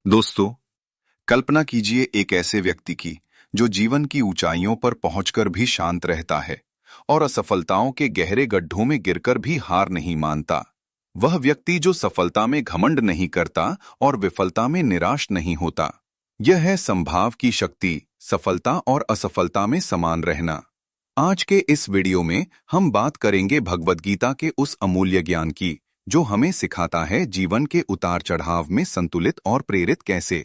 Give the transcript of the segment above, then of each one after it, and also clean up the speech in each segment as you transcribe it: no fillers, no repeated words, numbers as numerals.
दोस्तों, कल्पना कीजिए एक ऐसे व्यक्ति की जो जीवन की ऊंचाइयों पर पहुंचकर भी शांत रहता है और असफलताओं के गहरे गड्ढों में गिरकर भी हार नहीं मानता। वह व्यक्ति जो सफलता में घमंड नहीं करता और विफलता में निराश नहीं होता। यह है संभाव की शक्ति, सफलता और असफलता में समान रहना। आज के इस वीडियो में हम बात करेंगे भगवद गीता के उस अमूल्य ज्ञान की जो हमें सिखाता है जीवन के उतार चढ़ाव में संतुलित और प्रेरित कैसे।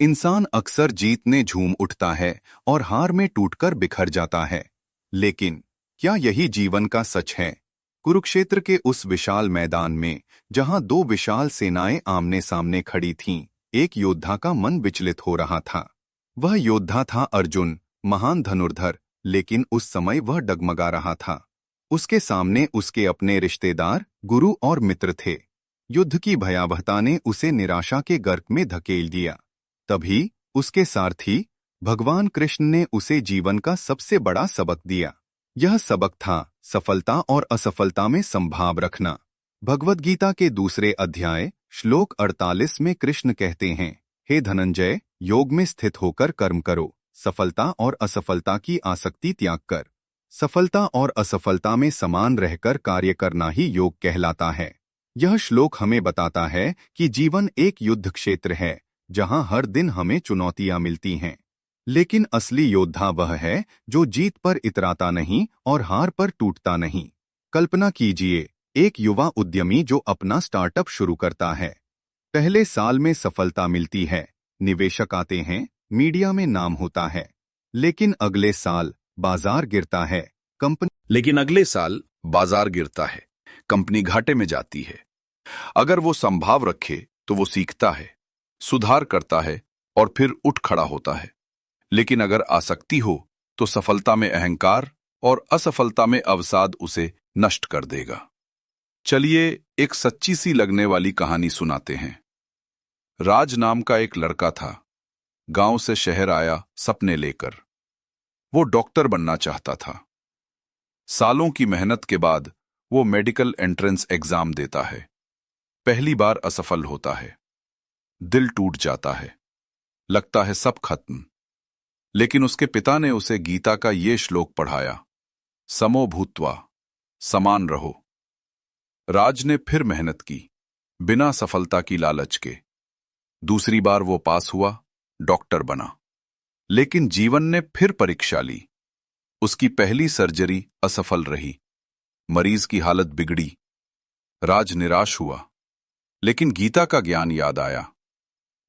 इंसान अक्सर जीतने झूम उठता है और हार में टूटकर बिखर जाता है, लेकिन क्या यही जीवन का सच है? कुरुक्षेत्र के उस विशाल मैदान में जहां दो विशाल सेनाएं आमने सामने खड़ी थीं, एक योद्धा का मन विचलित हो रहा था। वह योद्धा था अर्जुन, महान धनुर्धर, लेकिन उस समय वह डगमगा रहा था। उसके सामने उसके अपने रिश्तेदार, गुरु और मित्र थे। युद्ध की भयावहता ने उसे निराशा के गर्त में धकेल दिया। तभी उसके सारथी भगवान कृष्ण ने उसे जीवन का सबसे बड़ा सबक दिया। यह सबक था सफलता और असफलता में संभाव रखना। भगवद गीता के दूसरे अध्याय श्लोक 48 में कृष्ण कहते हैं, हे धनंजय, योग में स्थित होकर कर्म करो, सफलता और असफलता की आसक्ति त्याग कर। सफलता और असफलता में समान रहकर कार्य करना ही योग कहलाता है। यह श्लोक हमें बताता है कि जीवन एक युद्ध क्षेत्र है जहां हर दिन हमें चुनौतियां मिलती हैं, लेकिन असली योद्धा वह है जो जीत पर इतराता नहीं और हार पर टूटता नहीं। कल्पना कीजिए, एक युवा उद्यमी जो अपना स्टार्टअप शुरू करता है। पहले साल में सफलता मिलती है, निवेशक आते हैं, मीडिया में नाम होता है, लेकिन अगले साल बाजार गिरता है, कंपनी घाटे में जाती है। अगर वो संभाव रखे तो वो सीखता है, सुधार करता है और फिर उठ खड़ा होता है। लेकिन अगर आसक्ति हो तो सफलता में अहंकार और असफलता में अवसाद उसे नष्ट कर देगा। चलिए एक सच्ची सी लगने वाली कहानी सुनाते हैं। राज नाम का एक लड़का था। गांव से शहर आया सपने लेकर। वो डॉक्टर बनना चाहता था। सालों की मेहनत के बाद वो मेडिकल एंट्रेंस एग्जाम देता है। पहली बार असफल होता है। दिल टूट जाता है, लगता है सब खत्म। लेकिन उसके पिता ने उसे गीता का ये श्लोक पढ़ाया, समो भूत्वा, समान रहो। राज ने फिर मेहनत की, बिना सफलता की लालच के। दूसरी बार वो पास हुआ, डॉक्टर बना। लेकिन जीवन ने फिर परीक्षा ली। उसकी पहली सर्जरी असफल रही। मरीज की हालत बिगड़ी। राज निराश हुआ, लेकिन गीता का ज्ञान याद आया।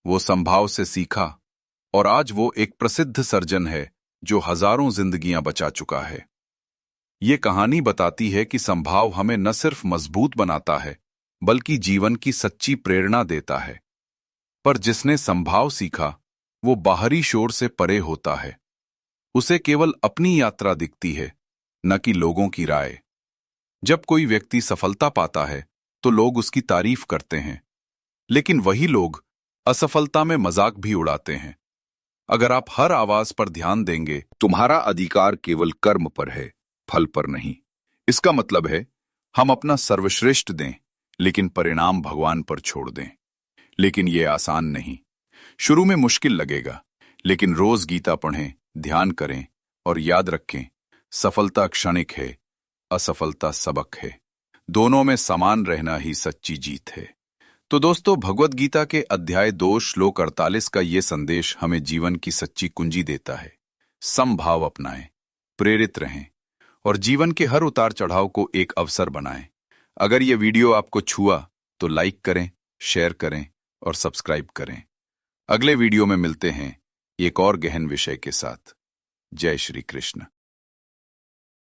वो संभाव से सीखा और आज वो एक प्रसिद्ध सर्जन है जो हजारों जिंदगियां बचा चुका है। ये कहानी बताती है कि संभाव हमें न सिर्फ मजबूत बनाता है, बल्कि जीवन की सच्ची प्रेरणा देता है। पर जिसने संभाव सीखा, वो बाहरी शोर से परे होता है। उसे केवल अपनी यात्रा दिखती है, न कि लोगों की राय। जब कोई व्यक्ति सफलता पाता है तो लोग उसकी तारीफ करते हैं, लेकिन वही लोग असफलता में मजाक भी उड़ाते हैं। अगर आप हर आवाज पर ध्यान देंगे, तुम्हारा अधिकार केवल कर्म पर है, फल पर नहीं। इसका मतलब है हम अपना सर्वश्रेष्ठ दें, लेकिन परिणाम भगवान पर छोड़ दें। लेकिन यह आसान नहीं। शुरू में मुश्किल लगेगा, लेकिन रोज गीता पढ़ें, ध्यान करें और याद रखें, सफलता क्षणिक है, असफलता सबक है। दोनों में समान रहना ही सच्ची जीत है। तो दोस्तों, भगवद गीता के अध्याय 2 श्लोक 48 का ये संदेश हमें जीवन की सच्ची कुंजी देता है। समभाव अपनाएं, प्रेरित रहें और जीवन के हर उतार चढ़ाव को एक अवसर बनाएं। अगर ये वीडियो आपको छुआ तो लाइक करें, शेयर करें और सब्सक्राइब करें। अगले वीडियो में मिलते हैं एक और गहन विषय के साथ। जय श्री कृष्ण।